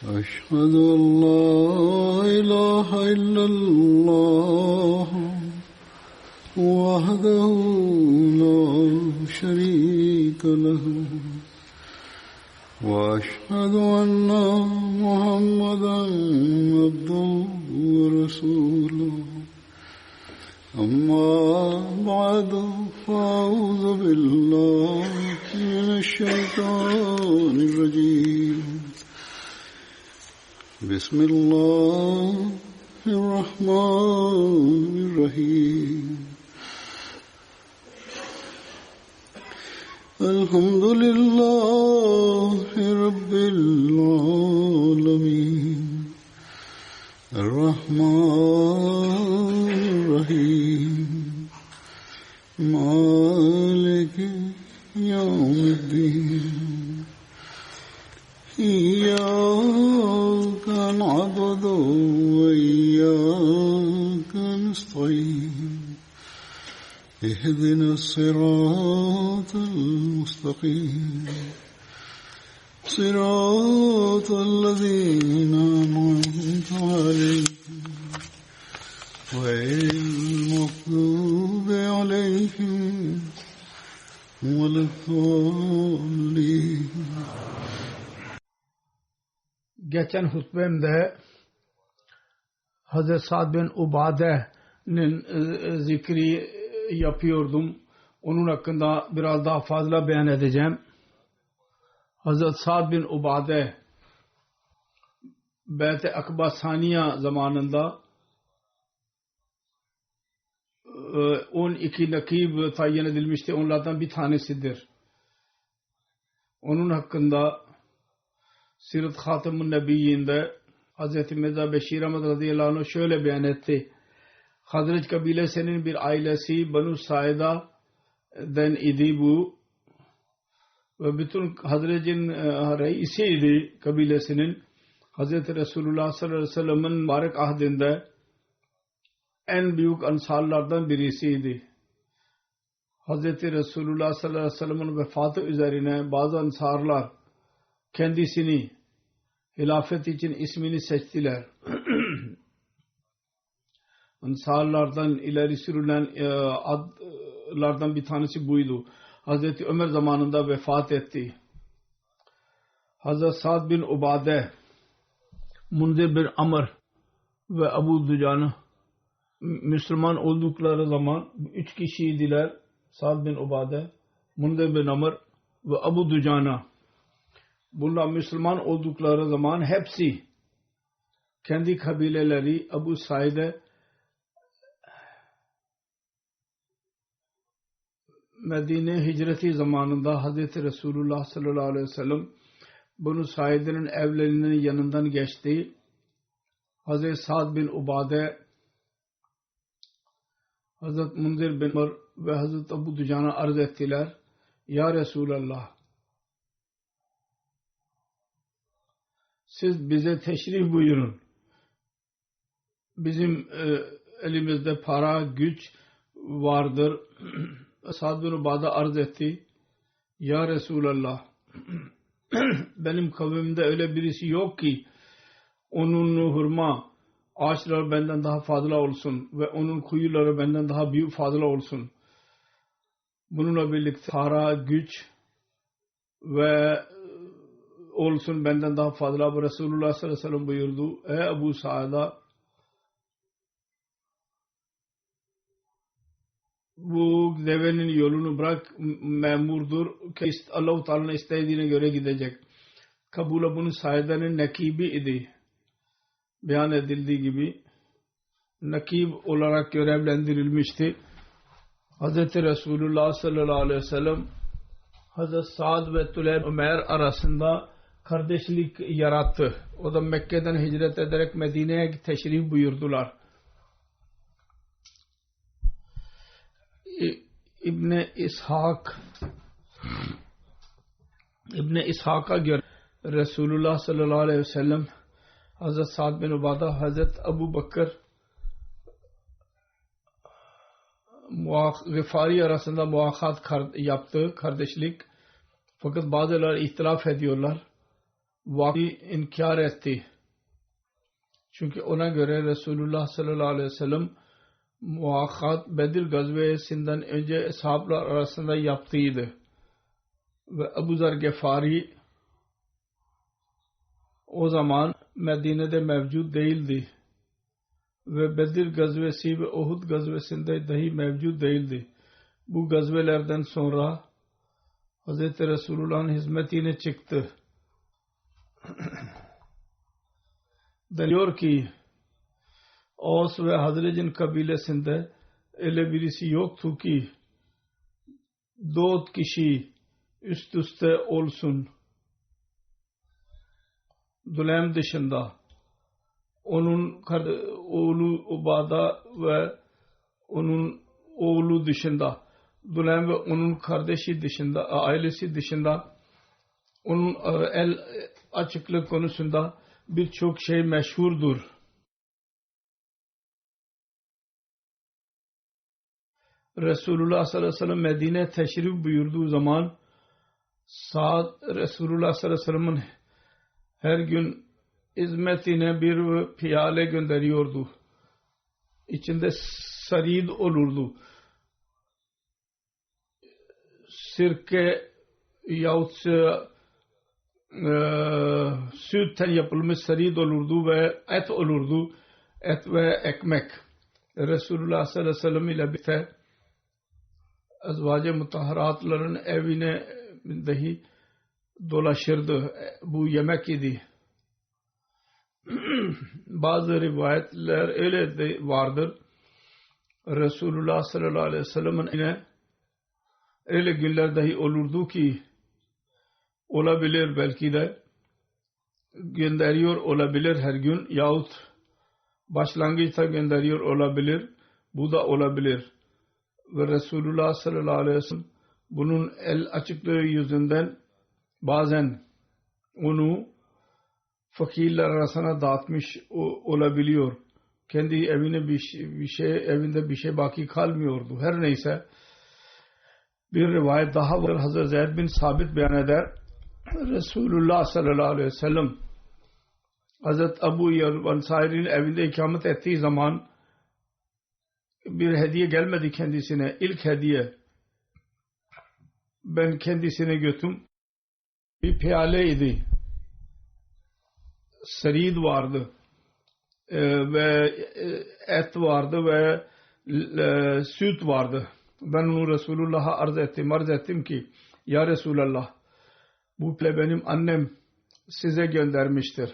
أشهد أن لا إله إلا الله وحده لا شريك له وأشهد أن محمدا عبده ورسوله أما بعد فأعوذ بالله من الشيطان الرجيم بسم الله الرحمن الرحيم الحمد لله رب العالمين الرحمن الرحيم مالك يوم الدين إياك نعبد وإياك نستعين اهدنا الصراط المستقيم صراط الذين أنعمت عليهم غير المغضوب عليهم ولا الضالين. Geçen hutbemde Hazreti Sa'd bin Ubade'nin zikri yapıyordum. Onun hakkında biraz daha fazla beyan edeceğim. Hazreti Sa'd bin Ubade Beyt-i Akba Saniye zamanında 12 nakib tayin edilmişti. Onlardan bir tanesidir. Onun hakkında Sirat Hatemun Nebiyyi'nde Hz. Mirza Beşir Ahmet radıyallahu anh şöyle beyan etti. Hazreç kabilesinin bir ailesi Banu Saida'den idi bu ve bütün Hazret'in reisiydi kabilesinin. Hz. Resulullah sallallahu aleyhi ve sellem'in mübarek ahdinde en büyük ansarlardan birisiydi. Hz. Resulullah sallallahu aleyhi ve sellem'in vefatı üzerine bazı ansarlar kendisini hilafet için ismini seçtiler. Ansarlardan ileri sürülen adlardan bir tanesi buydu. Hazreti Ömer zamanında vefat etti. Hazreti Sa'd bin Ubade, Munzir bin Amr ve Abu Dujana Müslüman oldukları zaman 3 kişiydiler. Sa'd bin Ubade, Munzir bin Amr ve Abu Dujana. Bunlar Müslüman oldukları zaman hepsi kendi kabileleri Abu Said'e Medine hicreti zamanında Hz. Resulullah sallallahu aleyhi ve sellem Banu Said'in evlerinin yanından geçti. Hz. Sa'd bin Ubade, Hz. Munzir bin Amr ve Hz. Abu Dujana arz ettiler. Ya Resulallah, siz bize teşrif buyurun. Bizim elimizde para, güç vardır. Sa'd bin Ubade arz etti. Ya Resulallah, benim kavmimde öyle birisi yok ki onun hurma ağaçları benden daha fazla olsun ve onun kuyuları benden daha büyük fazla olsun. Bununla birlikte para, güç ve olsun benden daha fazla. Bu Resulullah sallallahu aleyhi ve sellem buyurdu. Ey Ebu Sa'da, bu devenin yolunu bırak, memurdur ki Allah-u Teala'nın istediğine göre gidecek. Kabul'a bunun Saida'nın nakibi idi. Beyan edildiği gibi nakib olarak görevlendirilmişti. Hz. Resulullah sallallahu aleyhi ve sellem Hz. Sa'd ve Tüleyb Ömer arasında kardeşlik yarattı. O da Mekke'den hicret ederek Medine'ye teşrif buyurdular. İbn İshak'a göre Resulullah sallallahu aleyhi ve sellem Hazret Sa'd bin Ubade, Hazret Abu Bakır Gıfari arasında muakat yaptı, kardeşlik. Fakat bazıları ihtilaf ediyorlar. vakı inkar etti. Çünkü ona göre Resulullah sallallahu aleyhi ve sellem muakkat Bedir gazvesinden önce ashablar arasında yaptıydı. Ve Ebu Zer Gefari o zaman Medine'de mevcut değildi. Ve Bedir gazvesi ve Uhud gazvesinde dahi mevcut değildi. Bu gazvelerden sonra Hz. Resulullah'ın hizmetine çıktı. Diyor ki Aus ve Hazrec'in kabilesinde öyle birisi yoktu ki 4 kişi üst üste olsun. Dulaym dışında onun oğlu Ubada ve onun oğlu dışında, Dulaym ve onun kardeşi dışında, ailesi dışında, onun el açıklık konusunda birçok şey meşhurdur. Resulullah sallallahu aleyhi ve sellem Medine teşrif buyurduğu zaman Sa'd Resulullah sallallahu aleyhi ve sellem'in her gün hizmetine bir piyale gönderiyordu. İçinde sarid olurdu. Sirke yahut sütten yapılmış sarid olurdu ve et olurdu. Et ve ekmek. Resulullah sallallahu aleyhi ve sellem ile birlikte azvac-ı mutahharatların evine dahi dolaşırdı. Bu yemek idi. Bazı rivayetler öyle de vardır. Resulullah sallallahu aleyhi ve sellem'in yine öyle günler dahi olurdu ki olabilir belki de gönderiyor olabilir her gün yahut başlangıçta gönderiyor olabilir. Bu da olabilir. Ve Resulullah sallallahu aleyhi ve sellem bunun el açıklığı yüzünden bazen onu fakirler arasına dağıtmış olabiliyor. Kendi evine evinde bir şey baki kalmıyordu. Her neyse bir rivayet daha var. Hazreti Zeyd bin Sabit beyan eder. Resulullah sallallahu aleyhi ve sellem Hazreti Ebu Eyyub Ensari'nin evinde ikamet ettiği zaman bir hediye gelmedi kendisine. İlk hediye ben kendisine götürdüm. Bir piyaleydi. Sarid vardı. Ve et vardı ve süt vardı. Ben onu Resulullah'a arz ettim ki Ya Resulallah bu benim annem size göndermiştir.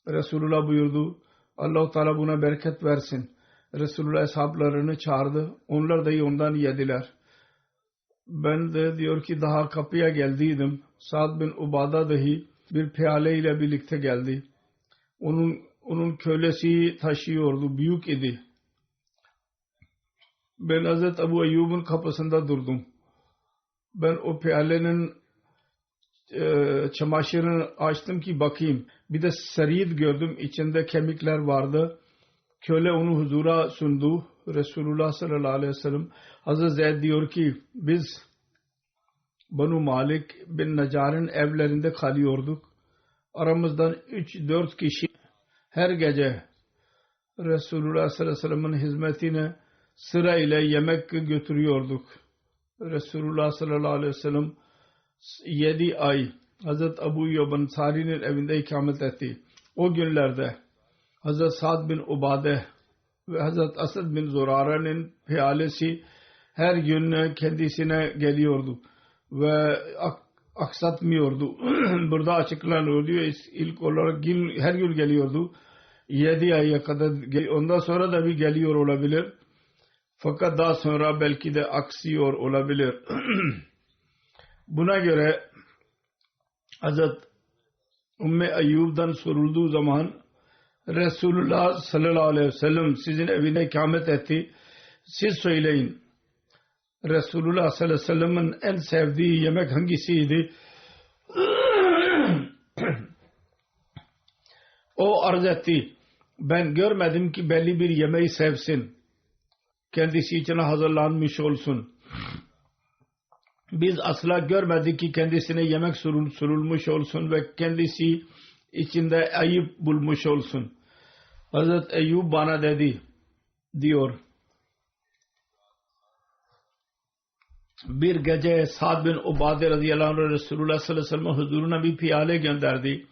Resulullah buyurdu Allah-u Teala buna bereket versin. Resulullah ashablarını çağırdı. Onlar dahi ondan yediler. Ben de diyor ki daha kapıya geldiydim. Sa'd bin Ubada dahi bir piyale ile birlikte geldi. Onun kölesi taşıyordu. Büyük idi. Ben Hazreti Ebu Eyyub'un kapısında durdum. Ben o piyalenin çamaşırını açtım ki bakayım. Bir de sarid gördüm. İçinde kemikler vardı. Köle onu huzura sundu. Resulullah sallallahu aleyhi ve sellem Hazreti Zeyd diyor ki biz Banu Malik bin Necar'ın evlerinde kalıyorduk. Aramızdan 3-4 kişi her gece Resulullah sallallahu aleyhi ve sellem'in hizmetine sırayla yemek götürüyorduk. Resulullah sallallahu aleyhi ve sellem 7 ay Hazreti Ebu Eyyub Ensari'nin evinde ikamet etti. O günlerde Hazreti Sa'd bin Ubade ve Hazreti Asad bin Zurara'nın piyalesi her gün kendisine geliyordu ve aksatmıyordu. Burada açıklanıyor diyor. İlk olarak her gün geliyordu. 7 aya kadar ondan sonra da bir geliyor olabilir. Fakat daha sonra belki de aksıyor olabilir. Buna göre Hazreti Ümmü Eyyub'dan sorulduğu zaman Resulullah sallallahu aleyhi ve sellem sizin evine ikamet etti. Siz söyleyin. Resulullah sallallahu aleyhi ve sellem'in en sevdiği yemek hangisiydi? O arz etti. Ben görmedim ki belli bir yemeği sevsin. Kendisi için hazırlanmış olsun. Biz asla görmedik ki kendisine yemek sunulmuş olsun ve kendisi içinde ayıp bulmuş olsun. Hazreti Eyyub bana dedi diyor. Bir gece Sa'd bin Ubade radıyallahu anh Resulullah sallallahu aleyhi ve sellem huzuruna bir piyale gönderdi.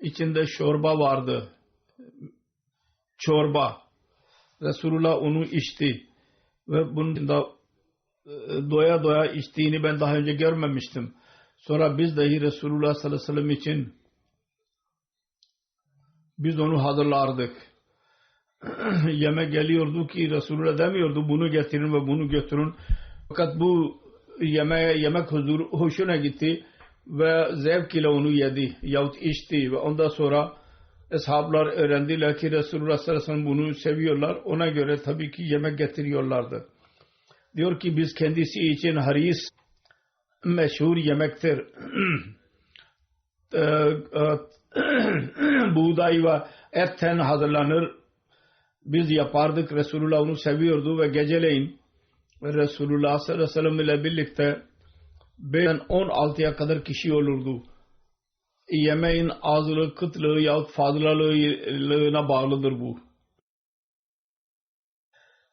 İçinde çorba vardı. Çorba. Resulullah onu içti. Ve bunun da doya doya içtiğini ben daha önce görmemiştim. Sonra biz dahi Resulullah sallallahu aleyhi ve sellem için biz onu hazırlardık. Yemek geliyordu ki Resulullah demiyordu bunu getirin ve bunu götürün. Fakat bu yemek hoşuna gitti ve zevk ile onu yedi yahut içti ve ondan sonra ashablar öğrendiler ki Resulullah sallallahu aleyhi ve sellem bunu seviyorlar. Ona göre tabii ki yemek getiriyorlardı. Diyor ki biz kendisi için haris meşhur yemektir. Buğday ve etten hazırlanır. Biz yapardık. Resulullah onu seviyordu ve geceleyin Resulullah sallallahu aleyhi ve sellem ile birlikte 16'ya kadar kişi olurdu. Yemeğin azlığı, kıtlığı yahut fazlalığına bağlıdır bu.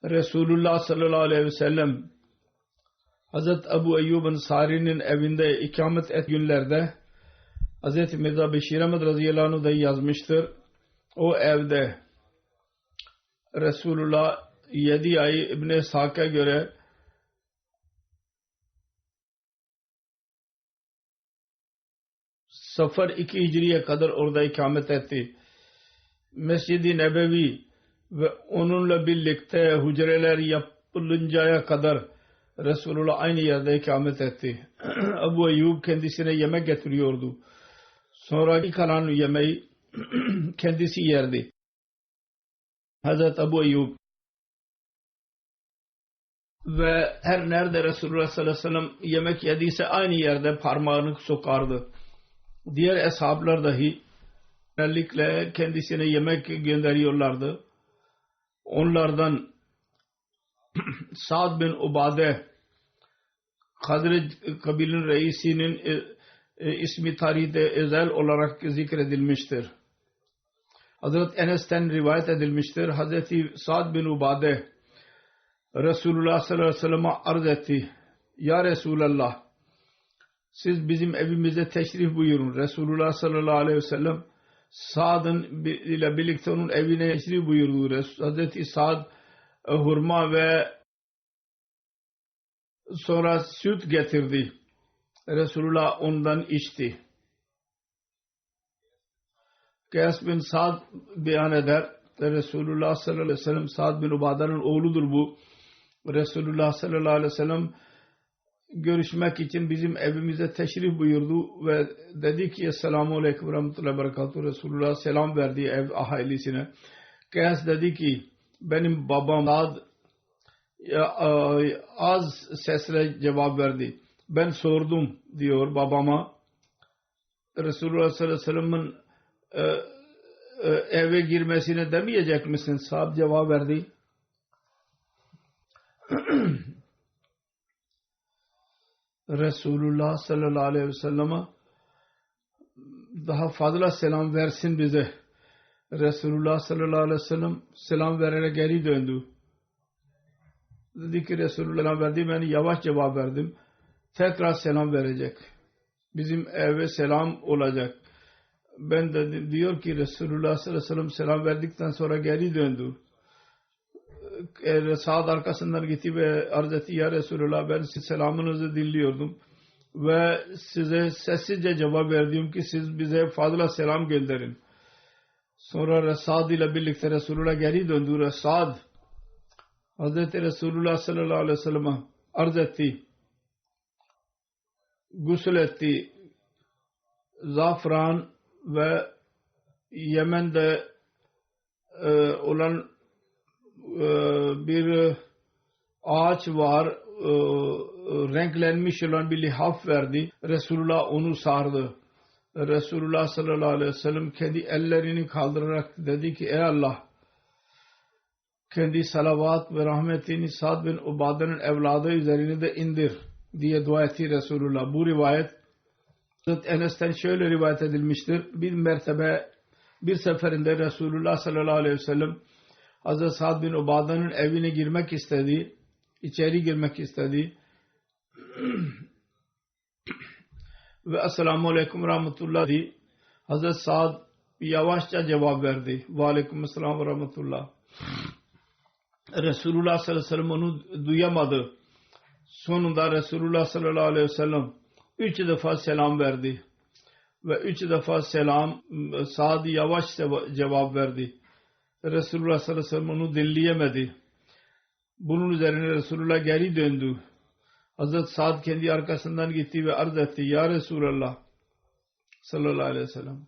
Resulullah sallallahu aleyhi ve sellem Hazreti Ebu Eyyub Ensari'nin evinde ikamet et günlerde Hazreti Mirza Beşir Ahmed radıyallahu anh da yazmıştır. O evde Resulullah 7 ay İbn-i Sak'a göre Safar 2 Hicri'ye kadar orada ikamet etti. Mescid-i Nebevi ve onunla birlikte hücreler yapılıncaya kadar Resulullah aynı yerde ikamet etti. Ebu Eyyub kendisine yemek getiriyordu. Sonraki kalan yemeği kendisi yerdi. Hazreti Ebu Eyyub ve her nerede Resulullah sallallahu aleyhi ve sellem yemek yediyse aynı yerde parmağını sokardı. Diğer ashablar dahi genellikle kendisine yemek gönderiyorlardı. Onlardan Sa'd bin Ubade Hazret kabilenin reisinin ismi tarihte ezel olarak zikredilmiştir. Hazret Enes'ten rivayet edilmiştir. Hazreti Sa'd bin Ubade Resulullah sallallahu aleyhi ve sellem'e arz etti. Ya Resulallah, siz bizim evimize teşrif buyurun. Resulullah sallallahu aleyhi ve sellem Sa'd'ın ile birlikte onun evine teşrif buyurdu. Hazreti Sa'd hurma ve sonra süt getirdi. Resulullah ondan içti. Kays bin Sa'd beyan eder. Resulullah sallallahu aleyhi ve sellem Sa'd bin Ubade'nin oğludur bu. Resulullah sallallahu aleyhi ve sellem görüşmek için bizim evimize teşrif buyurdu ve dedi ki Esselamu Aleyküm ve Rahmetullahi ve Berekatuhu. Resulullah selam verdi ev ahalisine. Kays dedi ki benim babam az sesle cevap verdi. Ben sordum diyor babama. Resulullah sallallahu aleyhi ve sellem'in eve girmesine demeyecek misin? Sa'd cevap verdi. Resulullah sallallahu aleyhi ve sellem'e daha fazla selam versin bize. Resulullah sallallahu aleyhi ve sellem selam vererek geri döndü. Dedi ki Resulullah verdi, ben yavaş cevap verdim. Tekrar selam verecek. Bizim eve selam olacak. Ben de diyor ki Resulullah sallallahu aleyhi ve sellem selam verdikten sonra geri döndü. Sa'd arkasından gitti ve arz etti ya Resulullah ben sizin selamınızı dinliyordum ve size sessizce cevap verdim ki siz bize fazla selam gönderin. Sonra Sa'd ile birlikte Resulullah geri döndü. Sa'd Hazreti Resulullah sallallahu aleyhi ve sellem'e arz etti. Gusül etti. Zafran ve Yemen'de olan bir ağaç var, renklenmiş olan bir lihaf verdi. Resulullah onu sardı. Resulullah sallallahu aleyhi ve sellem kendi ellerini kaldırarak dedi ki ey Allah, kendi salavat ve rahmetini Sa'd bin Ubade'nin evladı üzerine de indir diye dua etti Resulullah. Bu rivayet Enes'ten şöyle rivayet edilmiştir. Bir seferinde Resulullah sallallahu aleyhi ve sellem Hazreti Sa'd bin Ubade'nin evine girmek istedi. İçeri girmek istedi. Ve Esselamu Aleyküm Rahmetullah dedi. Hazreti Sa'd yavaşça cevap verdi. Ve Aleyküm Esselam ve Rahmetullah. Resulullah sallallahu aleyhi ve sellem onu duyamadı. Sonunda Resulullah sallallahu aleyhi ve sellem 3 defa selam verdi. Ve 3 defa Sa'd yavaşça cevap verdi. Resulullah sallallahu aleyhi ve sellem onu dinleyemedi. Bunun üzerine Resulullah geri döndü. Hazreti Sa'd kendi arkasından gitti ve arz etti. Ya Resulullah sallallahu aleyhi ve sellem,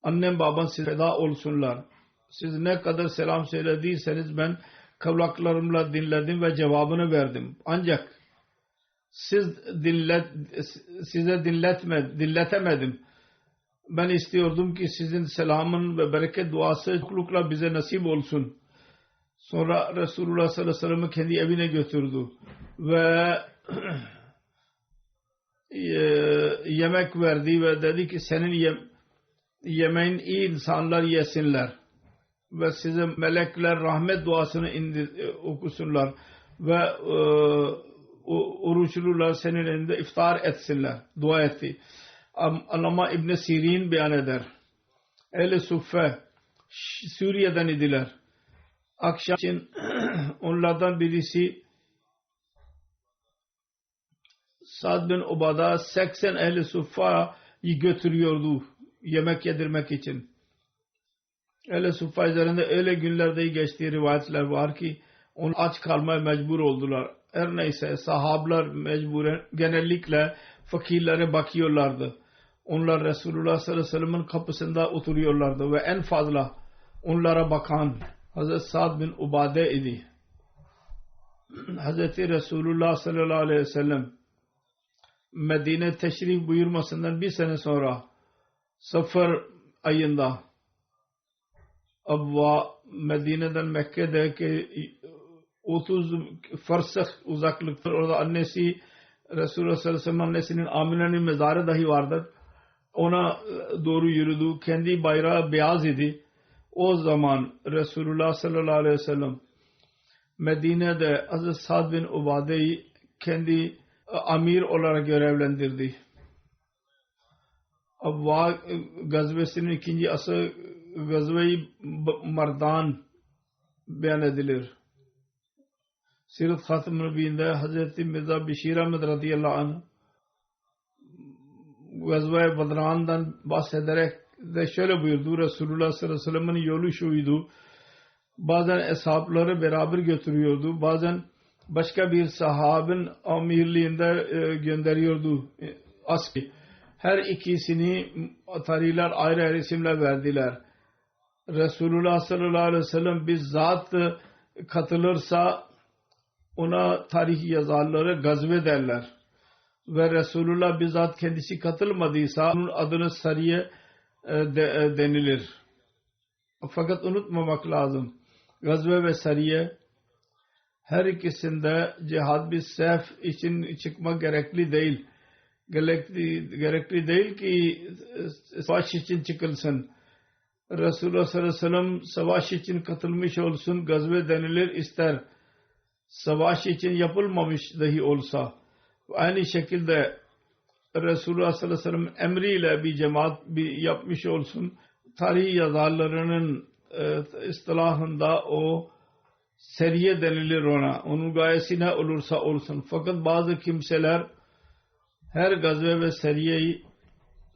annem babam size feda olsunlar. Siz ne kadar selam söylediyseniz ben kulaklarımla dinledim ve cevabını verdim. Ancak size dinletemedim. Ben istiyordum ki sizin selamın ve bereket duası çoklukla bize nasip olsun. Sonra Resulullah sallallahu aleyhi ve sellem'i kendi evine götürdü ve yemek verdi ve dedi ki senin yemeğin iyi insanlar yesinler ve size melekler rahmet duasını okusunlar ve oruçlular senin elinde iftar etsinler. Dua etti. Allama İbn Sirin beyan eder. Ehl-i Suffe Suriye'den idiler. Akşam için onlardan birisi Sa'd bin Ubada 80 Ehl-i Suffa'yı götürüyordu yemek yedirmek için. Ehl-i Suffa üzerinde öyle günlerde geçtiği rivayetler var ki onu aç kalmaya mecbur oldular. Her neyse sahabeler mecburen genellikle fakirlere bakıyorlardı. Onlar Resulullah sallallahu aleyhi ve sellem'in kapısında oturuyorlardı ve en fazla onlara bakan Hazreti Sa'd bin Ubade idi. Hazreti Resulullah sallallahu aleyhi ve sellem Medine teşrif buyurmasından bir sene sonra Safar ayında Medine'den Mekke'deki 30 farsakh uzaklıkta orada annesi Resulullah sallallahu aleyhi ve sellem annesinin Amine'nin mezarı dahi vardır. Ona doğru yürüdü. Kendi bayrağı beyaz idi. O zaman Resulullah sallallahu aleyhi ve sellem Medine'de Hazreti Sa'd bin Ubade'yi kendi amir olarak görevlendirdi. Abva gazvesinin ikinci asıl gazve-i Mardan beyan edilir. Sirat Hatem-i Nebiyyinde Hazreti Mirza Beşir Ahmed radıyallahu anh Gazve-i Badran'dan bahsederek de şöyle buyurdu. Resulullah sallallahu aleyhi ve sellem'in yolu şuydu. Bazen eshabları beraber götürüyordu. Bazen başka bir sahabın amirliğinde gönderiyordu. Aski. Her ikisini tarihiler ayrı ayrı isimler verdiler. Resulullah sallallahu aleyhi ve sellem bizzat katılırsa ona tarih yazarları gazve derler. Ve Resulullah bizzat kendisi katılmadıysa onun adını Sariye denilir. Fakat unutmamak lazım. Gazve ve Sariye her ikisinde cihad bir sef için çıkma gerekli değil. Gerekli değil ki savaş için çıkılsın. Resulullah sallallahu aleyhi ve sellem savaş için katılmış olsun, gazve denilir ister. Savaş için yapılmamış dahi olsa. Aynı şekilde Resulullah sallallahu aleyhi ve sellem emriyle bir cemaat yapmış olsun. Tarih yazarlarının istilahında o seriye denilir ona. Onun gayesi ne olursa olsun. Fakat bazı kimseler her gazve ve seriyeyi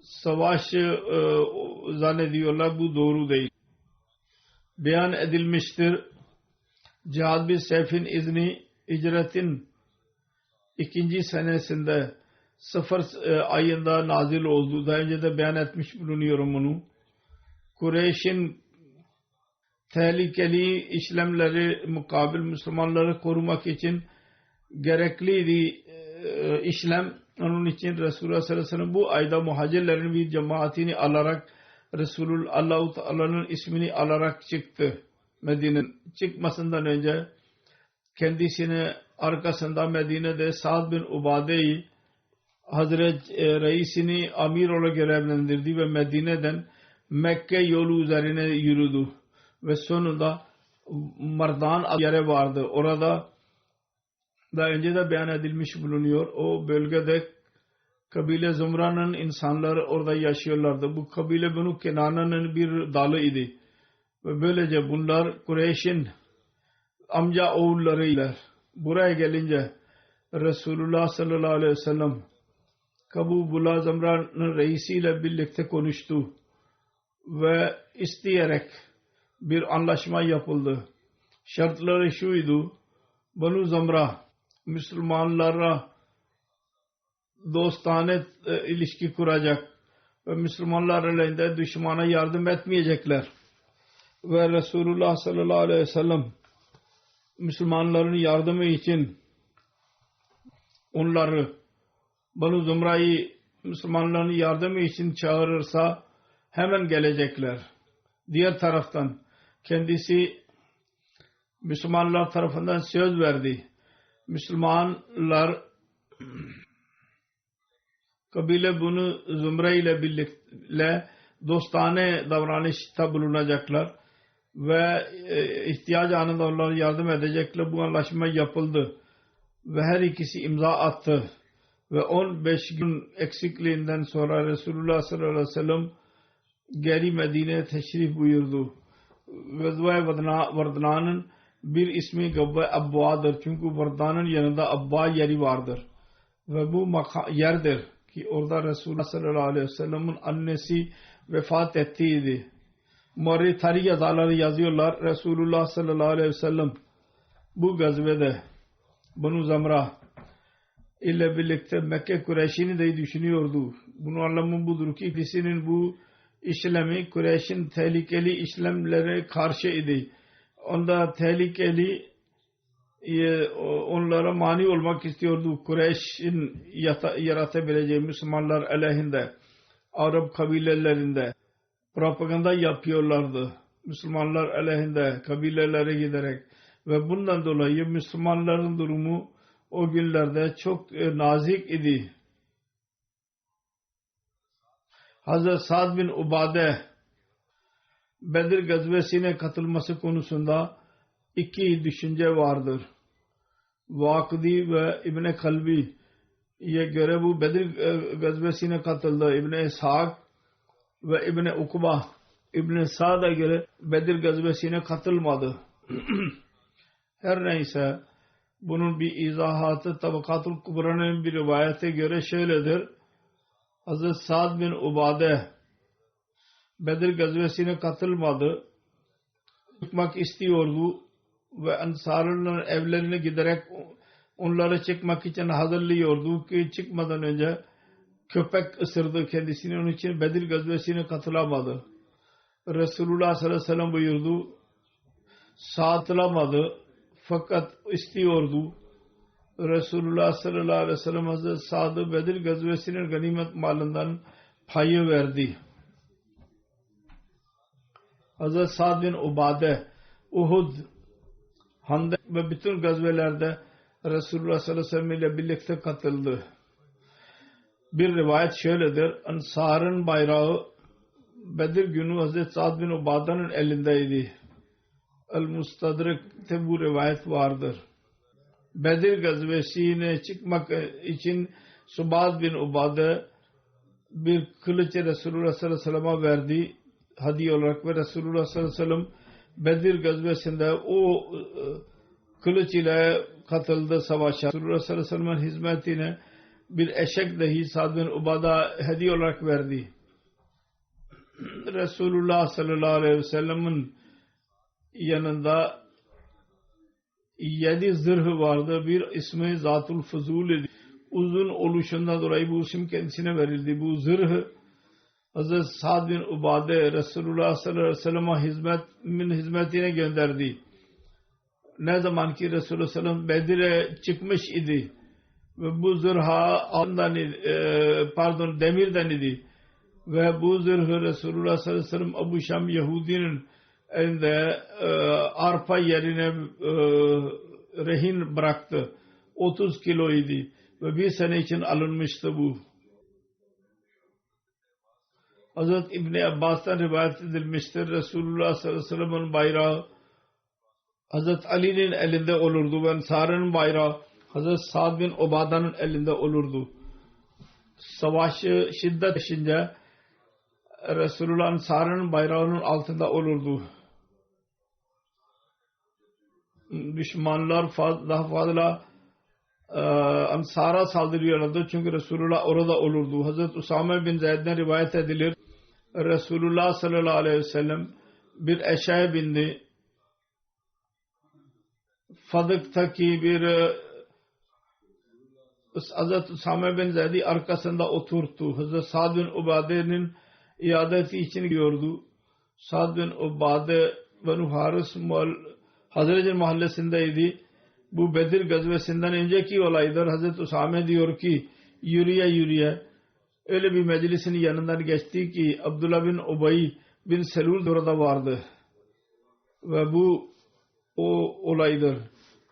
savaş zannediyorlar. Bu doğru değil. Beyan edilmiştir. Cihad bir sefin izni hicretin 2. senesinde Safar ayında nazil oldu. Daha önce de beyan etmiş bulunuyorum bunu. Kureyş'in tehlikeli işlemleri mukabil Müslümanları korumak için gerekliydi işlem. Onun için Resulullah sallallahu aleyhi ve sellem bu ayda muhacirlerin bir cemaatini alarak Resulullah Allahu Teala'nın ismini alarak çıktı. Medine'nin çıkmasından önce kendisini arkasında Medine'de Sa'd bin Ubade'yi Hazret reisini amir olarak görevlendirdi ve Medine'den Mekke yolu üzerine yürüdü ve sonunda Mardan yere vardı. Orada daha önce de beyan edilmiş bulunuyor. O bölgede kabile Zumra'nın insanları orada yaşıyorlardı. Bu kabile Benu Kenana'nın bir dalı idi. Ve böylece bunlar Kureyş'in amca oğullarıyla buraya gelince Resulullah sallallahu aleyhi ve sellem Kabubullah Zumra'nın reisiyle birlikte konuştu ve isteyerek bir anlaşma yapıldı. Şartları şuydu: Banu Zumra Müslümanlara dostane ilişki kuracak ve Müslümanlar aleyhinde düşmana yardım etmeyecekler. Ve Resulullah sallallahu aleyhi ve sellem Müslümanların yardımı için onları Banu Zumra'yı Müslümanların yardımı için çağırırsa hemen gelecekler. Diğer taraftan kendisi Müslümanlar tarafından söz verdi. Müslümanlar kabile Banu Zumra ile birlikte dostane davranışta bulunacaklar ve ihtiyaç anında onlara yardım edecekler. Bu anlaşma yapıldı ve her ikisi imza attı ve 15 gün eksikliğinden sonra Resulullah sallallahu aleyhi ve sellem geri Medine'ye teşrif buyurdu. Gazve-i Vardana'nın bir ismi Gazve-i Abba'dır. Çünkü Vardana'nın yanında Abba yeri vardır. Ve bu yerdir ki orada Resulullah sallallahu aleyhi ve sellem'in annesi vefat ettiydi. Muharrir tarih yazarları yazıyorlar. Resulullah sallallahu aleyhi ve sellem bu gazvede Banu Zumra ile birlikte Mekke Kureyş'ini de düşünüyordu. Bunun anlamı budur ki ikisinin bu işlemi Kureyş'in tehlikeli işlemlere karşı idi. Onda tehlikeli onlara mani olmak istiyordu. Kureyş'in yaratabileceği Müslümanlar aleyhinde Arap kabilelerinde propaganda yapıyorlardı. Müslümanlar aleyhinde kabilelere giderek ve bundan dolayı Müslümanların durumu o günlerde çok nazik idi. Hazret Sa'd bin Ubade Bedir gazvesine katılması konusunda iki düşünce vardır. Vakidi ve İbn-i Kalbi'ye göre bu Bedir gazvesine katıldı. İbn-i İshak ve İbn-i Ukba İbn-i Sa'd'a göre Bedir gazvesine katılmadı. Her neyse bunun bir izahatı Tabakatul Kubra'nın bir rivayete göre şöyledir. Hazret Sa'd bin Ubade Bedir gazvesine katılmadı. Çıkmak istiyordu ve Ansar'ın evlerine giderek onları çıkmak için hazırlıyordu ki çıkmadan önce köpek ısırdı kendisini. Onun için Bedir gazvesine katılamadı. Resulullah sallallahu aleyhi ve sellem buyurdu. Katılamadı fakat istiyordu. Resulullah sallallahu aleyhi ve sellem Hazreti Sa'd'ı Bedir gazvesinin ganimet malından payı verdi. Hazreti Sa'd bin Ubade Uhud, Handek ve bütün gazvelerde Resulullah sallallahu aleyhi ve sellem ile birlikte katıldı. Bir rivayet şöyledir. Ansar'ın bayrağı Bedir günü Hazreti Sa'd bin Ubade'nin elindeydi. El-Mustadrak'te bu rivayet vardır. Bedir gazvesine çıkmak için Subad bin Ubade bir kılıç Resulullah sallallahu aleyhi ve sellem'e verdi hediye olarak ve Resulullah sallallahu aleyhi ve sellem Bedir gazvesinde o kılıç ile katıldı savaşa. Resulullah sallallahu aleyhi ve sellem'in hizmetine bir eşek dahi Sa'd bin Ubade hediye olarak verdi. Resulullah sallallahu aleyhi ve sellem'in yanında 7 zırhı vardı. Bir ismi Zatul Fuzul idi. Uzun oluşundan dolayı bu isim kendisine verildi. Bu zırhı Hazreti Sa'd bin Ubade Resulullah sallallahu aleyhi ve sellem'e hizmetine gönderdi. Ne zaman ki Resulullah sallallahu aleyhi ve sellem Bedir'e çıkmış idi ve bu zırha demirden idi ve bu zırhı Resulullah sallallahu aleyhi ve sellem Abu Şam Yahudi'nin elinde arpa yerine rehin bıraktı. 30 kiloydu ve bir sene için alınmıştı bu. Hazreti İbni Abbas'tan rivayet edilmiştir. Resulullah sallallahu aleyhi ve sellem'in bayrağı Hazreti Ali'nin elinde olurdu ve Ensar'ın bayrağı Hazreti Sa'd bin Ubada'nın elinde olurdu. Savaşı şiddetleşince Resulullah'ın Ensar'ın bayrağının altında olurdu. Düşmanlar daha fazla Ensar'a saldırıyorlardı çünkü Resulullah orada olurdu. Hazreti Usame bin Zeyd'den rivayet edilir. Resulullah sallallahu aleyhi ve sellem bir eşeğe bindi. Fadık'taki bir Hazreti Usame bin Zeyd'i arkasında oturttu. Hazreti Sa'd bin Ubade'nin iadeti için gidiyordu. Sa'd bin Ubade Benu Haris Hazret'in mahallesindeydi. Bu Bedir gazvesinden önceki olaydır. Hazreti Usame diyor ki yürüye yürüye öyle bir meclisin yanından geçti ki Abdullah bin Ubay bin Selul orada vardı. Ve bu o olaydır.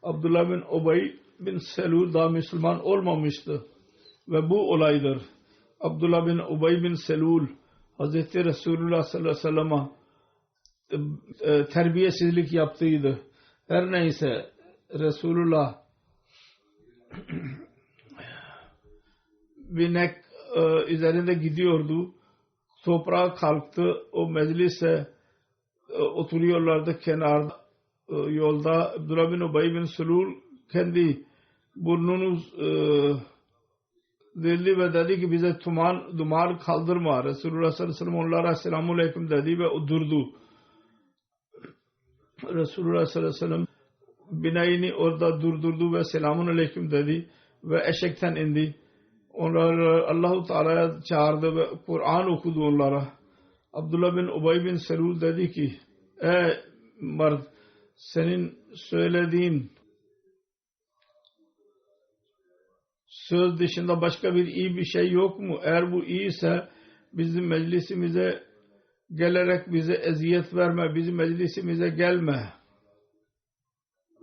Abdullah bin Ubay bin Selul daha Müslüman olmamıştı. Ve bu olaydır. Abdullah bin Ubay bin Selul Hazreti Resulullah sallallahu aleyhi ve sellem'e terbiyesizlik yaptıydı. Her neyse Resulullah binek üzerinde gidiyordu. Toprağa kalktı. O meclise oturuyorlardı kenarda yolda. Abdullah bin Ubay bin Selul kendi burnunu dildi ve dedi ki bize duman kaldırma. Resulullah sallallahu aleyhi ve sellem onlara selamun aleyküm dedi ve durdu. Resulullah sallallahu aleyhi ve sellem bineğini orada durdurdu ve selamun aleyküm dedi ve eşekten indi. Onları Allah-u Teala'ya çağırdı ve Kur'an okudu onlara. Abdullah bin Ubay bin Selul dedi ki ey mard senin söylediğin söz dışında başka bir iyi bir şey yok mu? Eğer bu iyiyse bizim meclisimize gelerek bize eziyet verme, bizim meclisimize gelme.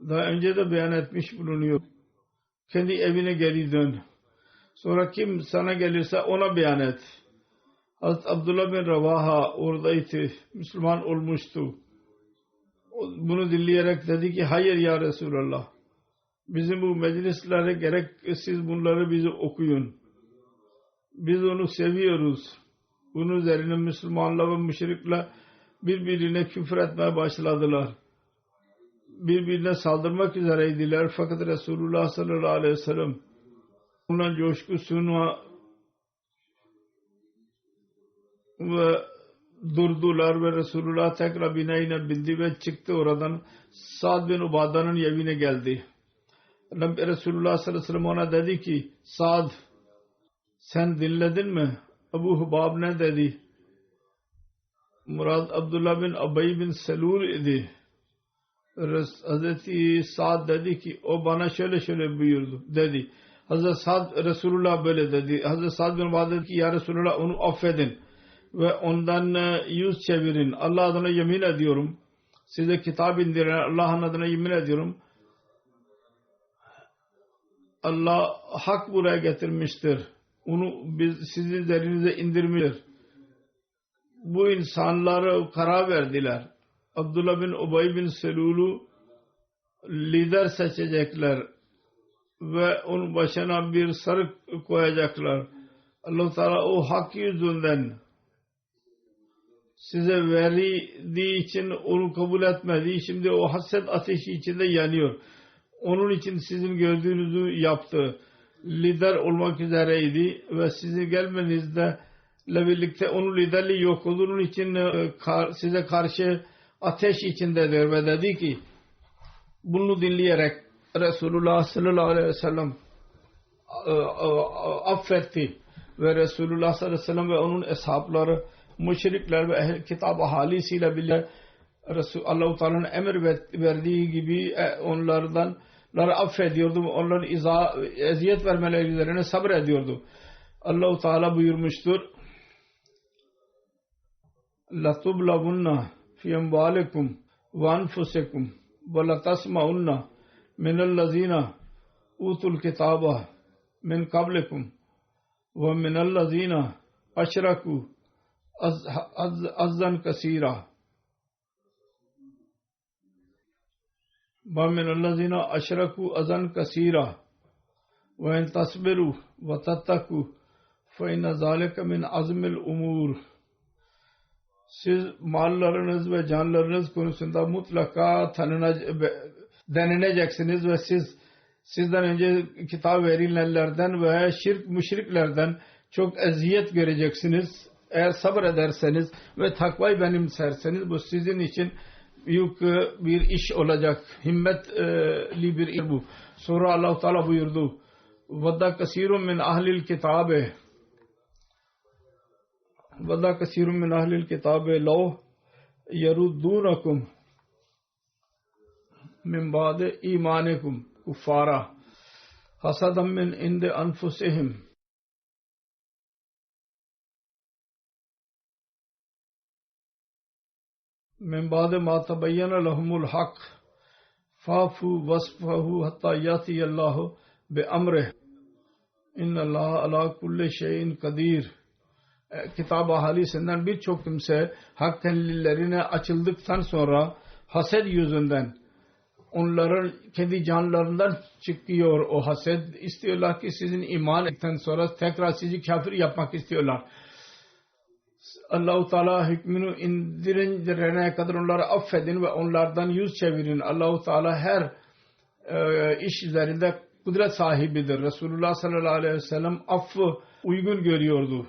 Daha önce de beyan etmiş bulunuyor. Kendi evine geri dön. Sonra kim sana gelirse ona beyan et. Hazreti Abdullah bin Ravaha oradaydı. Müslüman olmuştu. Bunu dinleyerek dedi ki hayır ya Resulallah. Bizim bu meclislere gerek siz bunları bize okuyun. Biz onu seviyoruz. Bunun üzerine Müslümanlar ve müşrikler birbirine küfür etmeye başladılar. Birbirine saldırmak üzereydiler. Fakat Resulullah sallallahu aleyhi ve sellem onların coşkusunu ve durdular ve Resulullah tekrar bineğine bindi ve çıktı oradan. Sa'd bin Ubada'nın evine geldi. Resulullah sallallahu aleyhi ve sellem ona dedi ki Sa'd sen dinledin mi? Ebu Hubab ne dedi? Murad Abdullah bin Ubay bin Selul idi. Hazreti Sa'd dedi ki o bana şöyle şöyle buyurdu dedi. Hazreti Sa'd Resulullah böyle dedi. Hazreti Sa'd bin Ubade dedi ki ya Resulullah onu affedin ve ondan yüz çevirin. Allah adına yemin ediyorum. Size kitap indiren Allah'ın adına yemin ediyorum. Allah hak buraya getirmiştir. Onu sizin üzerinize indirmiştir. Bu insanlara karar verdiler. Abdullah bin Ubay bin Selul'u lider seçecekler ve onun başına bir sarık koyacaklar. Allah Teala o hak yüzünden size verdiği için onu kabul etmedi. Şimdi o haset ateşi içinde yanıyor. Onun için sizin gördüğünüzü yaptı. Lider olmak üzereydi ve sizin gelmenizle birlikte onun liderliği yok oldu. Onun için size karşı ateş içindedir ve dedi ki bunu dinleyerek Resulullah sallallahu aleyhi ve sellem affetti ve Resulullah sallallahu aleyhi ve sellem ve onun ashabları müşrikler ve ehl-i kitap ahalisiyle bile Allah-u Teala'nın emir verdiği gibi onlardan affediyordu. Onların eziyet vermeleri üzerine sabrediyordu. Allah-u Teala buyurmuştur. لَتُبْلَوُنَّ فِي fi amwalikum ve anfusikum ve la tasma'unna minellezina utul kitaba min qablikum ve minellezina aşraku azan kasira ve minellezina aşraku azan kasira ve in tasbiru ve tattaku fe inne zalike min azmil umur. Siz mallarınız ve canlarınız konusunda mutlaka deneneceksiniz ve sizden önce kitap verilenlerden ve müşriklerden çok eziyet göreceksiniz. Eğer sabrederseniz ve takvayı benimserseniz bu sizin için büyük bir iş olacak. Himmetli bir iş bu. Sonra Allah-u Teala buyurdu. Vadda kasirun min ahlil kitabe وَذَا كَثِيرٌ مِّنْ أَهْلِ الْكِتَابِ لَوْ يَرُدُّونَكُمْ مِنْ بَعْدِ إِيمَانِكُمْ كُفَّارًا حَسَدًا مِّنْ عِندِ أَنفُسِهِمْ مِنْ بَعْدِ مَا تَبَيَّنَ لَهُمُ الْحَقُّ فَاعْفُوا وَاصْفَحُوا حَتَّى يَأْتِيَ اللَّهُ بِأَمْرِهِ إِنَّ اللَّهَ عَلَى كُلِّ شَيْءٍ قَدِيرٌ. Kitab-ı Halis'inden birçok kimse hak ehlilerine açıldıktan sonra haset yüzünden onların kendi canlarından çıkıyor o haset. İstiyorlar ki sizin iman ettikten sonra tekrar sizi kafir yapmak istiyorlar. Allah-u Teala hükmünü indirene kadar onları affedin ve onlardan yüz çevirin. Allah-u Teala her iş üzerinde kudret sahibidir. Resulullah sallallahu aleyhi ve sellem affı uygun görüyordu.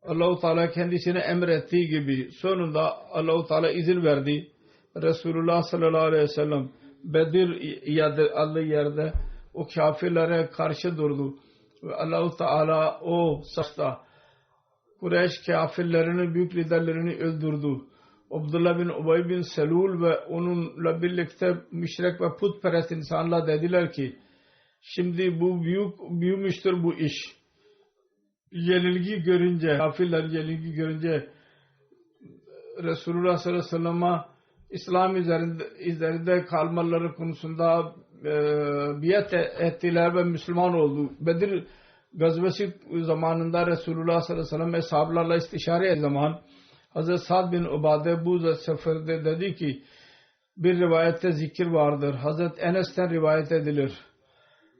Allah-u Teala kendisine emrettiği gibi sonunda Allah-u Teala izin verdi. Resulullah sallallahu aleyhi ve sellem Bedir adlı yerde o kafirlere karşı durdu. Ve Allah-u Teala o safta Kureyş kafirlerinin büyük liderlerini öldürdü. Abdullah bin Ubay bin Selul ve onunla birlikte müşrik ve putperest insanlar dediler ki şimdi bu büyümüştür bu iş. Yenilgi görünce, kafirler yenilgi görünce Resulullah sallallahu aleyhi ve sellem'e İslam üzerinde kalmaları konusunda biat ettiler ve Müslüman oldu. Bedir gazvesi zamanında Resulullah sallallahu aleyhi ve sellem eshablarla istişare ettiği zaman Hazreti Sa'd bin Ubade bu seferde dedi ki bir rivayette zikir vardır. Hazreti Enes'ten rivayet edilir.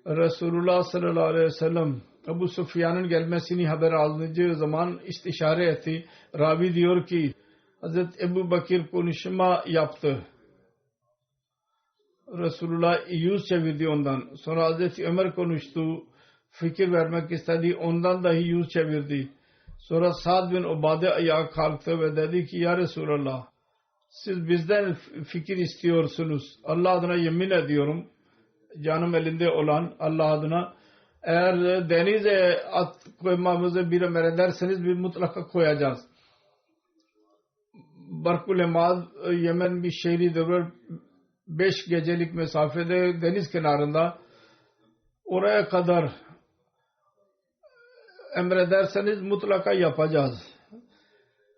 Resulullah sallallahu aleyhi ve sellem Ebu Sufyan'ın gelmesini haber aldığı zaman istişare etti. Ravi diyor ki Hazreti Ebu Bakir konuşma yaptı. Resulullah yüz çevirdi ondan. Sonra Hazreti Ömer konuştu. Fikir vermek istedi. Ondan dahi yüz çevirdi. Sonra Sa'd bin Ubade ayağa kalktı ve dedi ki ya Resulallah siz bizden fikir istiyorsunuz. Allah adına yemin ediyorum. Canım elinde olan Allah adına eğer denize at koymamızı bir emrederseniz bir mutlaka koyacağız. Barkul Emad Yemen bir şehridir. 5 gecelik mesafede deniz kenarında oraya kadar emrederseniz mutlaka yapacağız.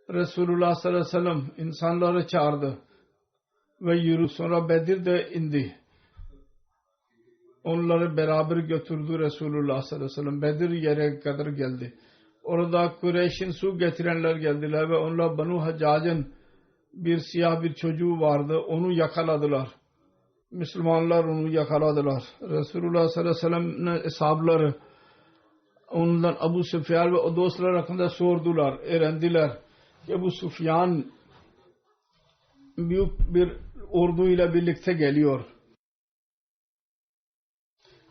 Resulullah sallallahu aleyhi ve sellem insanları çağırdı ve yürü. Sonra Bedir'de indi. Onları beraber götürdü Resulullah sallallahu aleyhi ve sellem. Bedir yere kadar geldi. Orada Kureyş'in su getirenler geldiler ve onlar Banu Haccac'ın bir siyah bir çocuğu vardı. Onu yakaladılar. Müslümanlar onu yakaladılar. Resulullah sallallahu aleyhi ve sellem'in eshabları ondan Ebu Süfyan ve o dostlar hakkında sordular. Öğrendiler. Ebu Süfyan büyük bir orduyla birlikte geliyor.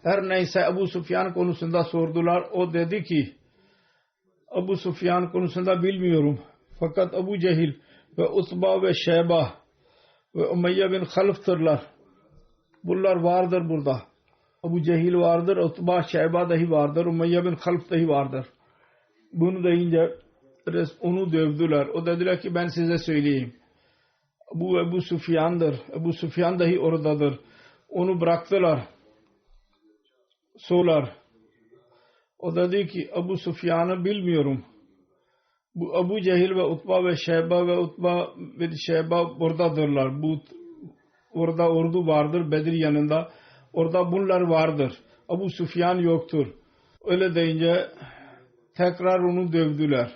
Her neyse Ebu Süfyan konusunda sordular. O dedi ki Ebu Süfyan konusunda bilmiyorum. Fakat Ebu Cehil ve Utba ve Şeyba ve Umayye bin Half'tırlar. Bunlar vardır burada. Ebu Cehil vardır, Utba, Şeyba dahi vardır, Umayye bin Half dahi vardır. Bunu deyince onu dövdüler. O dediler ki ben size söyleyeyim. Bu Ebu Süfyan'dır. Ebu Süfyan dahi oradadır. Onu bıraktılar. Sorular. O dedi ki Ebu Süfyan'ı bilmiyorum. Bu Abu Cehil ve Utba ve Şeyba ve Utba ve Şeyba buradadırlar. Orada ordu vardır Bedir yanında. Orada bunlar vardır. Abu Sufyan yoktur. Öyle deyince tekrar onu dövdüler.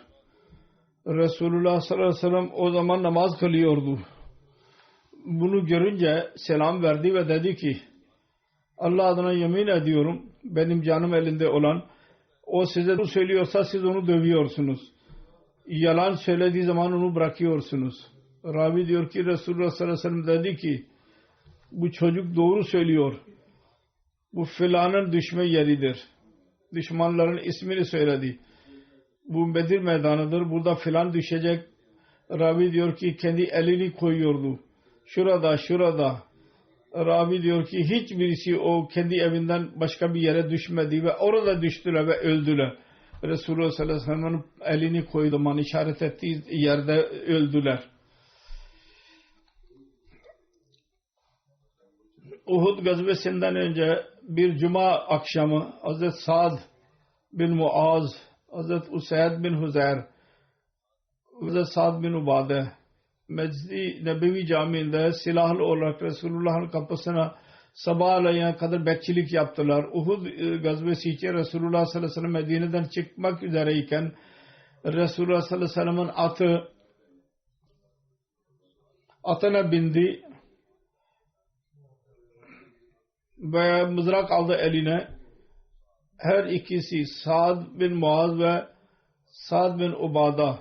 Resulullah sallallahu aleyhi ve sellem o zaman namaz kılıyordu. Bunu görünce selam verdi ve dedi ki Allah adına yemin ediyorum benim canım elinde olan o size bunu söylüyorsa siz onu dövüyorsunuz. Yalan söylediği zaman onu bırakıyorsunuz. Ravi diyor ki Resulullah sallallahu aleyhi ve sellem dedi ki bu çocuk doğru söylüyor. Bu filanın düşme yeridir. Düşmanların ismini söyledi. Bu Bedir meydanıdır. Burada filan düşecek. Ravi diyor ki kendi elini koyuyordu. Şurada. Ravi diyor ki hiçbirisi o kendi evinden başka bir yere düşmedi ve orada düştüler ve öldüler. Resulullah sallallahu aleyhi ve sellem'in elini koydu zaman işaret ettiği yerde öldüler. Uhud gazvesinden önce bir cuma akşamı Hazret Sa'd bin Muaz, Hazret Usayd bin Huzeyr, Hazret Sa'd bin Ubade Mescid-i Nebevi Camii'nde silahlı olarak Resulullah'ın kapısına sabahleyin kadar bekçilik yaptılar. Uhud gazvesi için Resulullah sallallahu aleyhi ve sellem Medine'den çıkmak üzereyken Resulullah sallallahu aleyhi ve sellem'in atına bindi ve mızrak aldı eline. Her ikisi Sa'd bin Muaz ve Sa'd bin Ubada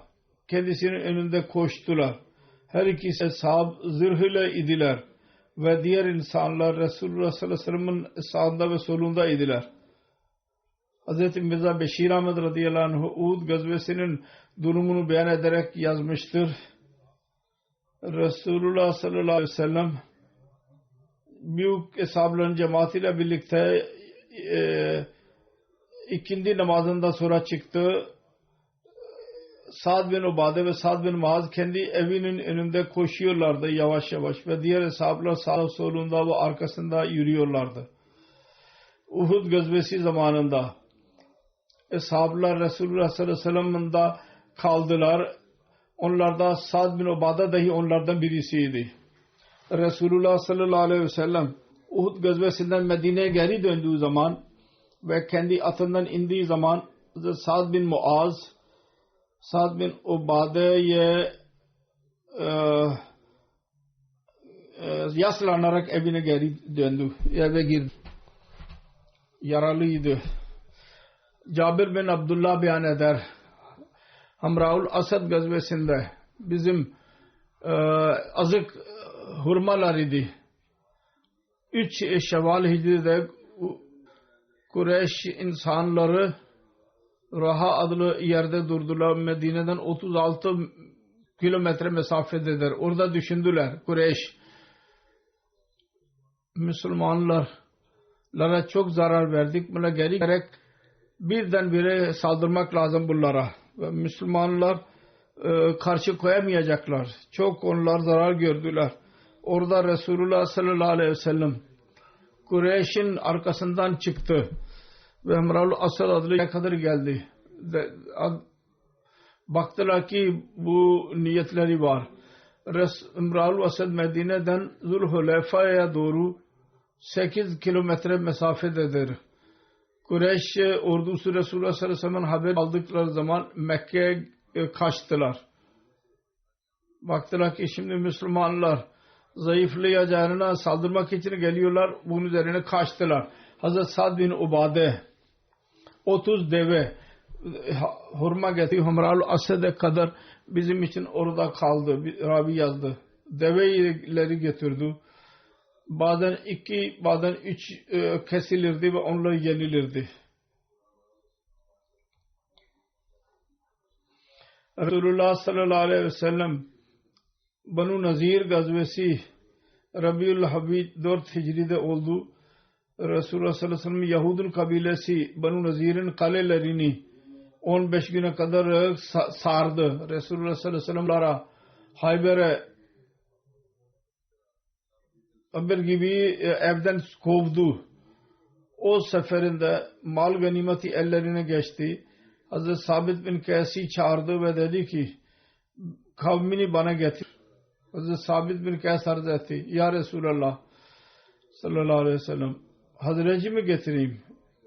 kendisinin önünde koştular. Her ikisi sahab zırhıyla idiler ve diğer insanlar Resulullah sallallahu aleyhi ve sellem'in sağında ve solunda idiler. Hz. Mirza Beşir Ahmed radıyallahu anh Uhud gazvesinin durumunu beyan ederek yazmıştır. Resulullah sallallahu aleyhi ve sellem büyük eshabların cemaatiyle birlikte ikindi namazından sonra çıktı. Sa'd bin Ubade ve Sa'd bin Muaz kendi evinin önünde koşuyorlardı yavaş yavaş ve diğer eshablar sağ solunda ve arkasında yürüyorlardı. Uhud gazvesi zamanında eshablar Resulullah sallallahu aleyhi ve sellem'in kaldılar. Onlarda Sa'd bin Ubade dahi onlardan birisiydi. Resulullah sallallahu aleyhi ve sellem Uhud gazvesinden Medine'ye geri döndüğü zaman ve kendi atından indiği zaman Sa'd bin Muaz Sa'd bin Ubade'ye yaslanarak evine geri döndü. Eve girdi. Yaralıydı. Cabir bin Abdullah beyan eder. Hamraul Asad gazvesinde bizim azık hurmalar idi. 3 Şevval Hicri'de Kureyş insanları Raha adlı yerde durdular. Medine'den 36 kilometre mesafededir. Orada düşündüler Kureyş Müslümanlara çok zarar verdik. Buna gerek birdenbire saldırmak lazım bunlara. Ve Müslümanlar karşı koyamayacaklar. Çok onlar zarar gördüler. Orada Resulullah sallallahu aleyhi ve sellem Kureyş'in arkasından çıktı. Ve Emrul Asad adlı yere kadar geldi. Baktılar ki bu niyetleri var. Emrul Asad Medine'den Zulhuleyfa'ya doğru 8 kilometre mesafededir. Kureyş ordusu Resulullah sallallahu aleyhi ve sellem'in haber aldıkları zaman Mekke'ye kaçtılar. Baktılar ki şimdi Müslümanlar zayıflayacağına saldırmak için geliyorlar. Bunun üzerine kaçtılar. Hazret Sa'd bin Ubade 30 deve hurma getirdi. Hamraul Asad'a kadar bizim için orada kaldı. Rabi yazdı. Develeri getirdi. Bazen 2, bazen 3 kesilirdi ve onlar yenilirdi. Resulullah sallallahu aleyhi ve sellem Banu Nazir gazvesi Rabiul Habib 4 Hicri'de oldu. Resulullah sallallahu aleyhi ve sellem Yahudun kabilesi Banu Nazir'in kalelerini 15 güne kadar sardı. Resulullah sallallahu aleyhi ve sellem'lara Hayber'e haber gibi evden kovdu. O seferinde mal ganimeti ellerine geçti. Hazreti Sabit bin Kays'i çağırdı ve dedi ki kavmini bana getir. Hazreti Sabit bin Kays arz etti. Ya Resulallah sallallahu aleyhi ve sellem, Hazreci mi getireyim?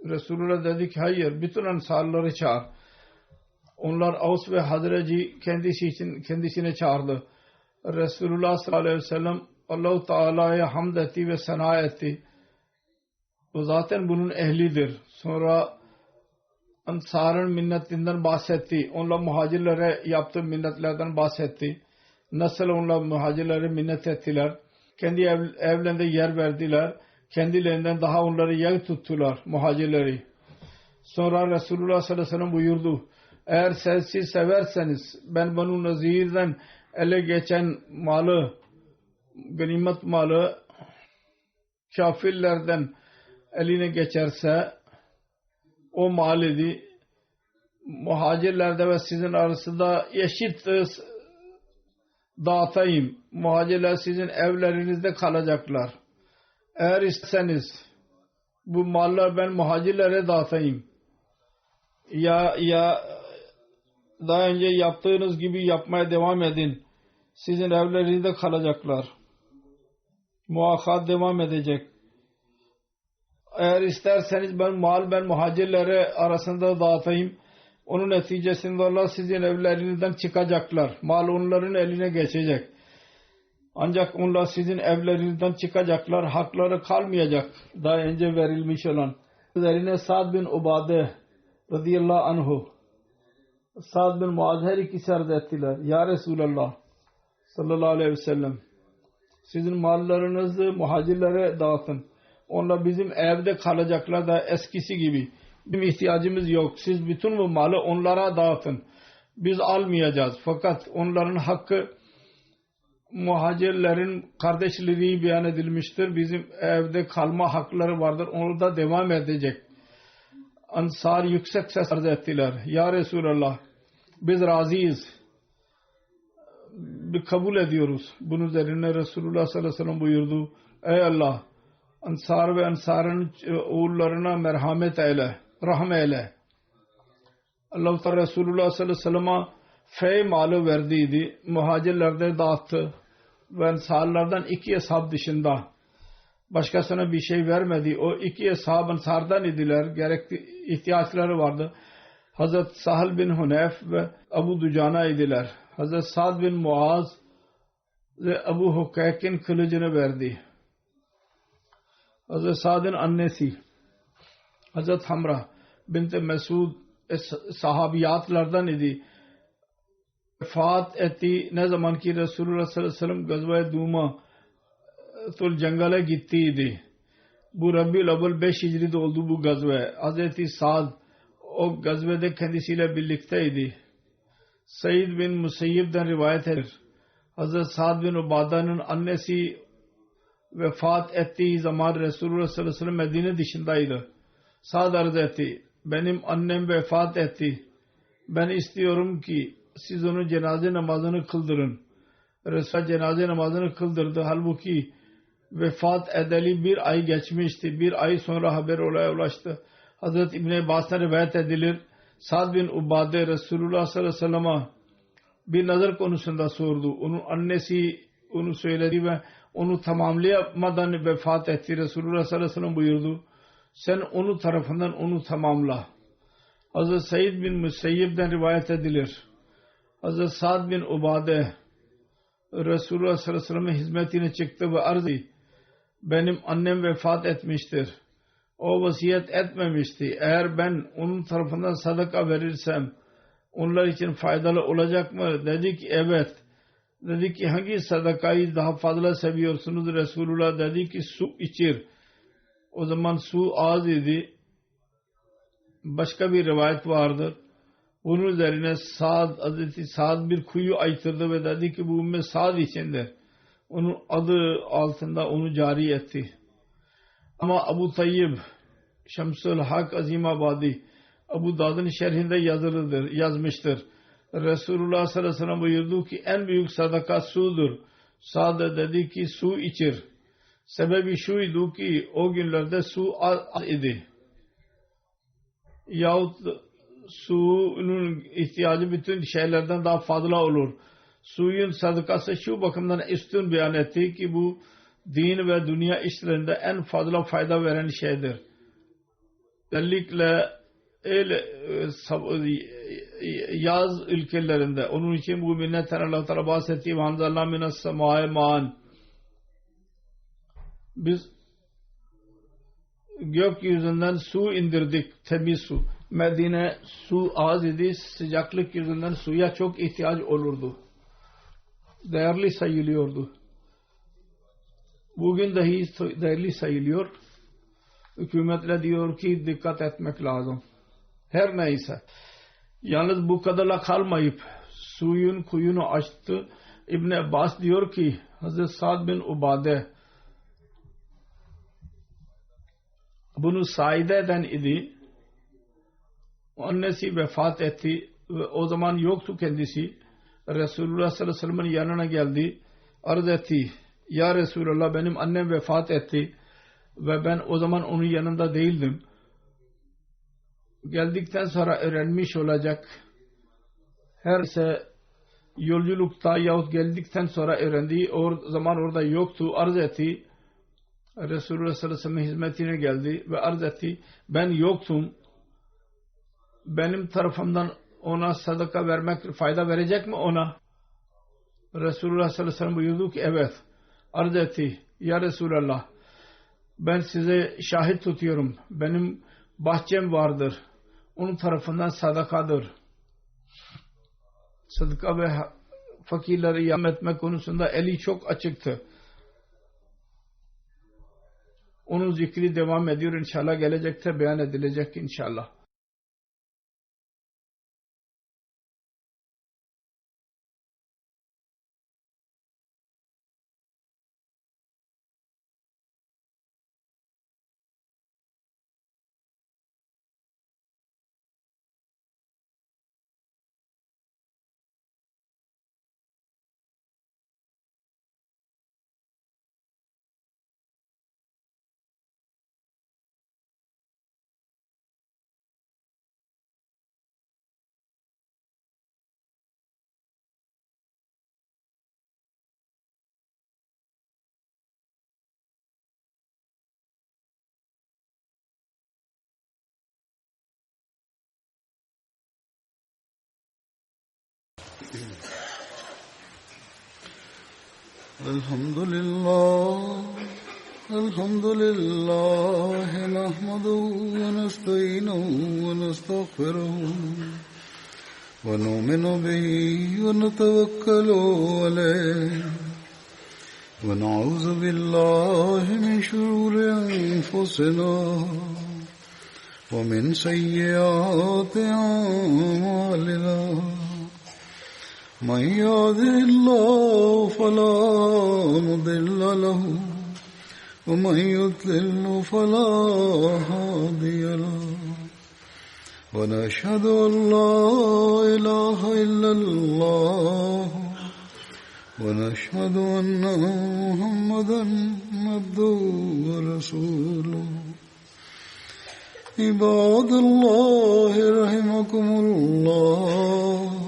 Resulullah dedi ki hayır, bütün ensarları çağır. Onlar Avs ve Hazreci kendisine çağırdı. Resulullah sallallahu aleyhi ve sellem Allah-u Teala'ya hamd etti ve sena etti. O zaten bunun ehlidir. Sonra Ansar'ın minnetinden bahsetti. Onlar muhacirlere yaptığı minnetlerden bahsetti. Nasıl onlar muhacirlere minnet ettiler. Kendi evlerinde yer verdiler. Kendilerinden daha onları yer tuttular muhacirleri. Sonra Resulullah sallallahu aleyhi ve sellem buyurdu. Eğer siz severseniz ben Banu Nazir'den ele geçen malı, ganimet malı kafirlerden eline geçerse o mal idi. Muhacirlerde ve sizin arasında eşit dağıtayım. Muhacirler sizin evlerinizde kalacaklar. Eğer isterseniz bu mallar ben muhacirlere dağıtayım. Ya daha önce yaptığınız gibi yapmaya devam edin. Sizin evlerinizde kalacaklar. Muakat devam edecek. Eğer isterseniz ben muhacirlere arasında dağıtayım. Onun neticesinde Allah sizin evlerinizden çıkacaklar. Mal onların eline geçecek. Ancak onlar sizin evlerinizden çıkacaklar. Hakları kalmayacak. Daha önce verilmiş olan. Üzerine Sa'd bin Ubade radıyallahu anhu, Sa'd bin Muaz her ikisi arz ettiler. Ya Resulallah sallallahu aleyhi ve sellem, sizin mallarınızı muhacirlere dağıtın. Onlar bizim evde kalacaklar da eskisi gibi. Bizim ihtiyacımız yok. Siz bütün bu malı onlara dağıtın. Biz almayacağız. Fakat onların hakkı, muhacirlerin kardeşliği beyan edilmiştir. Bizim evde kalma hakları vardır. Onu da devam edecek. Ansar yüksek ses arz ettiler. Ya Resulallah, biz razıyız. Biz kabul ediyoruz. Bunun üzerine Resulullah sallallahu aleyhi ve sellem buyurdu. Ey Allah, Ansar ve Ansar'ın oğullarına merhamet eyle, rahm eyle. Allah-u Teala Resulullah sallallahu aleyhi ve sellem'e fey malı verdiydi. Muhacirlerde dağıttı. Ve Ansarlardan 2 ashab dışında başkasına bir şey vermedi. O 2 ashab Ansar'dan idiler. Gerekli ihtiyaçları vardı. Hazret Sahal bin Hunayf ve Abu Dujana idiler. Hazret Sa'd bin Muaz ve Abu Hukayk'in kılıcını verdi. Hazret Sa'd'ın annesi Hazret Hamra bint Mesud sahabiyatlardan idi. Vefat etti. Ne zaman ki Resulullah sallallahu aleyhi ve sellem Gazve-i Dumatul Cengal'e gittiydi. Bu Rabiul Avvel 5 Hicri'de oldu bu gazve. Hazreti Sa'd o gazvede kendisiyle birlikteydi. Said bin Musayyib'den rivayet edilir. Hazret Sa'd bin Ubada'nın annesi vefat ettiği zaman Resulullah sallallahu aleyhi ve sellem Medine dışındaydı. Sa'd arz etti. Benim annem vefat etti. Ben istiyorum ki siz onun cenaze namazını kıldırın. Resulullah cenaze namazını kıldırdı. Halbuki vefat edeli 1 ay geçmişti. 1 ay sonra haber olaya ulaştı. Hazreti İbn-i Abbas'tan rivayet edilir. Sa'd bin Ubade Resulullah sallallahu aleyhi ve sellem'e bir nazar konusunda sordu. Onun annesi onu söyledi ve onu tamamlayamadan vefat etti. Resulullah sallallahu aleyhi ve sellem buyurdu. Sen onun tarafından onu tamamla. Hazreti Said bin Musayyib'den rivayet edilir. Hazreti Sa'd bin Ubade Resulullah sallallahu aleyhi ve sellem'e hizmetine çıktı ve arz etti. Benim annem vefat etmiştir. O vasiyet etmemişti. Eğer ben onun tarafından sadaka verirsem onlar için faydalı olacak mı? Dedi ki evet. Dedi ki hangi sadakayı daha fazla seviyorsunuz? Resulullah dedi ki su içir. O zaman su az idi. Başka bir rivayet vardır. Bunun üzerine Hazreti Sa'd bir kuyu ayırdı ve dedi ki bu ümmet Sa'd içindir. Onun adı altında onu cari etti. Ama Abu Tayyib Şemsül Hak Azimabadi Abu Dad'ın şerhinde yazmıştır. Resulullah sallallahu aleyhi ve sellem buyurdu ki en büyük sadaka sudur. Sa'd dedi ki su içir. Sebebi şuydu ki o günlerde su az idi. Yahut suyun ihtiyacı bütün şeylerden daha fazla olur. Suyun sadakası şu bakımdan üstün beyan etti ki bu din ve dünya işlerinde en fazla fayda veren şeydir. Özellikle yaz ülkelerinde. Onun için bu minnetten Allah-u Teala bahsetti. Vanzalna minas semâe mâen. Biz gökyüzünden su indirdik. Temiz su. Medine su az idi. Sıcaklık yüzünden suya çok ihtiyaç olurdu. Değerli sayılıyordu. Bugün dahi değerli sayılıyor. Hükümetle diyor ki dikkat etmek lazım. Her neyse. Yalnız bu kadarla kalmayıp suyun kuyunu açtı. İbn Abbas diyor ki Hazreti Sa'd bin Ubade bunu Saide eden idi. Annesi vefat etti ve o zaman yoktu kendisi. Resulullah sallallahu aleyhi ve sellem'in yanına geldi. Arz etti. Ya Resulullah benim annem vefat etti ve ben o zaman onun yanında değildim. Geldikten sonra öğrenmiş olacak. Her ise yolculukta yahut geldikten sonra öğrendiği o zaman orada yoktu. Arz etti. Resulullah sallallahu aleyhi ve sellem'in hizmetine geldi ve arz etti. Ben yoktum. Benim tarafımdan ona sadaka vermek fayda verecek mi ona? Resulullah sallallahu aleyhi ve sellem buyurdu ki evet. Arz etti. Ya Resulallah ben size şahit tutuyorum. Benim bahçem vardır. Onun tarafından sadakadır. Sadaka ve fakirleri yardım etmek konusunda eli çok açıktı. Onun zikri devam ediyor. İnşallah gelecekte beyan edilecek inşallah. الحمد لله نحمده ونستعينه ونستغفره ونؤمن به ونتوكل عليه ونعوذ بالله من شرور أنفسنا ومن سيئات أعمالنا من يهده الله فلا مضل له ومن يضلل فلا هادي له ونشهد أن لا إله إلا الله ونشهد أن محمدا عبده ورسوله عباد الله رحمكم الله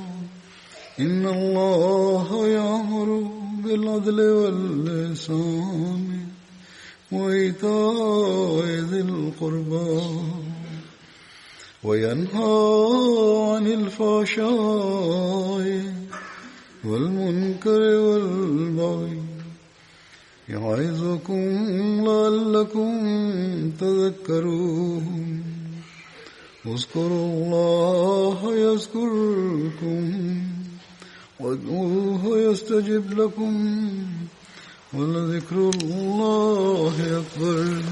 إن الله يأمر بالعدل والإحسان وإيتاء ذي القربى وينهى عن الفحشاء والمنكر والبغي يعظكم لعلكم تذكرون اذكروا الله يذكركم وادعوه يستجب لكم ولذكر الله أكبر